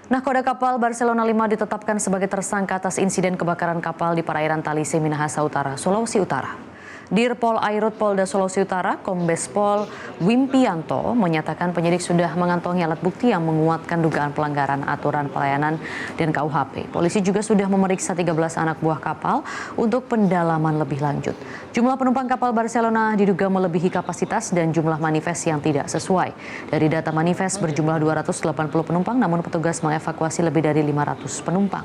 Nahkoda kapal Barcelona 5 ditetapkan sebagai tersangka atas insiden kebakaran kapal di perairan Talise, Minahasa Utara, Sulawesi Utara. Dirpol Airut Polda Sulawesi Utara, Kombes Pol Wimpianto menyatakan penyidik sudah mengantongi alat bukti yang menguatkan dugaan pelanggaran aturan pelayanan dan KUHP. Polisi juga sudah memeriksa 13 anak buah kapal untuk pendalaman lebih lanjut. Jumlah penumpang kapal Barcelona diduga melebihi kapasitas dan jumlah manifest yang tidak sesuai. Dari data manifest berjumlah 280 penumpang, namun petugas mengevakuasi lebih dari 500 penumpang.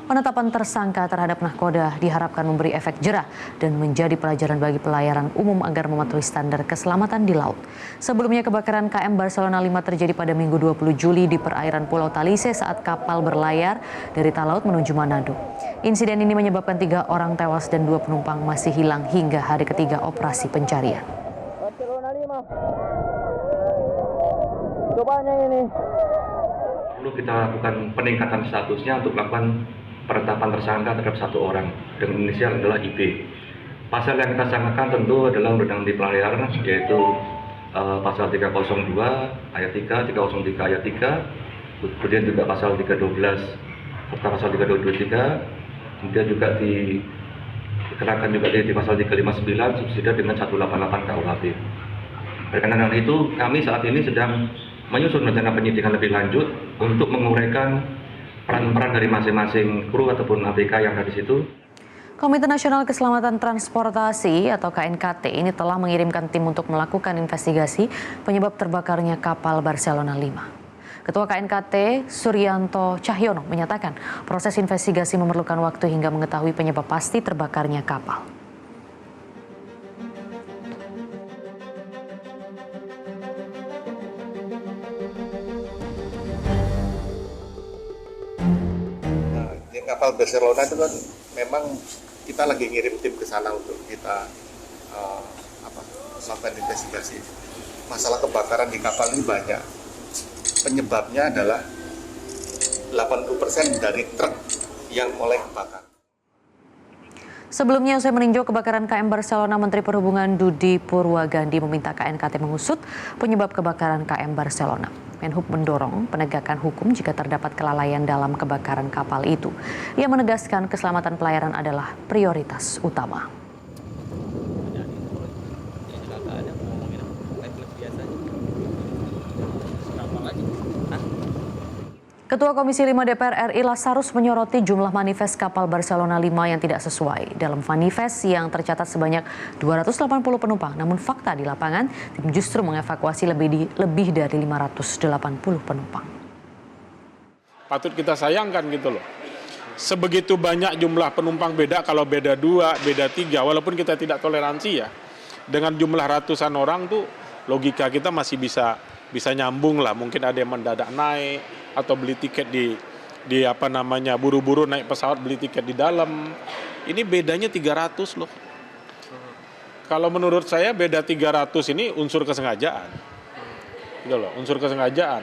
Penetapan tersangka terhadap nahkoda diharapkan memberi efek jerah dan menjadi pelajaran bagi pelayaran umum agar mematuhi standar keselamatan di laut. Sebelumnya kebakaran KM Barcelona 5 terjadi pada Minggu 20 Juli di perairan Pulau Talise saat kapal berlayar dari Talaut menuju Manado. Insiden ini menyebabkan 3 orang tewas dan 2 penumpang masih hilang hingga hari ketiga operasi pencarian. Barcelona 5. Cobanya ini. Perlu kita lakukan peningkatan statusnya untuk melakukan penetapan tersangka terhadap 1 orang dengan inisial adalah IB. Pasal yang kita sangkakan tentu adalah Undang-Undang di Pelayaran, yaitu pasal 302 ayat 3, 303 ayat 3, kemudian juga pasal 312 serta pasal 323, kemudian juga dikenakan juga di pasal 359 subsidi dengan 188 KUHP. Berkenaan dengan itu, kami saat ini sedang menyusun rencana penyidikan lebih lanjut untuk menguraikan peran-peran dari masing-masing kru ataupun ABK yang ada di situ. Komite Nasional Keselamatan Transportasi atau KNKT ini telah mengirimkan tim untuk melakukan investigasi penyebab terbakarnya kapal Barcelona 5. Ketua KNKT Suryanto Cahyono menyatakan proses investigasi memerlukan waktu hingga mengetahui penyebab pasti terbakarnya kapal. Kapal Barcelona itu kan memang kita lagi ngirim tim ke sana untuk kita melakukan investigasi. Masalah kebakaran di kapal ini banyak. Penyebabnya adalah 80% dari truk yang mulai kebakar. Sebelumnya, usai meninjau kebakaran KM Barcelona, Menteri Perhubungan Dudi Purwagandi meminta KNKT mengusut penyebab kebakaran KM Barcelona. Menhub mendorong penegakan hukum jika terdapat kelalaian dalam kebakaran kapal itu. Ia menegaskan keselamatan pelayaran adalah prioritas utama. Ketua Komisi 5 DPR RI Lasarus menyoroti jumlah manifest kapal Barcelona 5 yang tidak sesuai. Dalam manifest yang tercatat sebanyak 280 penumpang, namun fakta di lapangan tim justru mengevakuasi lebih dari 580 penumpang. Patut kita sayangkan gitu loh. Sebegitu banyak jumlah penumpang beda, kalau beda 2, beda 3, walaupun kita tidak toleransi ya. Dengan jumlah ratusan orang tuh logika kita masih bisa nyambung lah. Mungkin ada yang mendadak naik atau beli tiket di buru-buru naik pesawat beli tiket di dalam. Ini bedanya 300 loh. Kalau menurut saya beda 300 ini unsur kesengajaan. Gitu loh, unsur kesengajaan.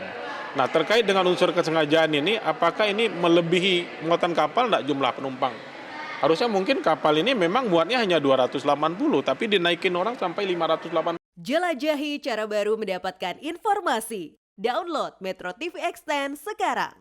Nah, terkait dengan unsur kesengajaan ini, apakah ini melebihi muatan kapal enggak jumlah penumpang? Harusnya mungkin kapal ini memang muatnya hanya 280, tapi dinaikin orang sampai 580. Jelajahi cara baru mendapatkan informasi. Download Metro TV Extend sekarang.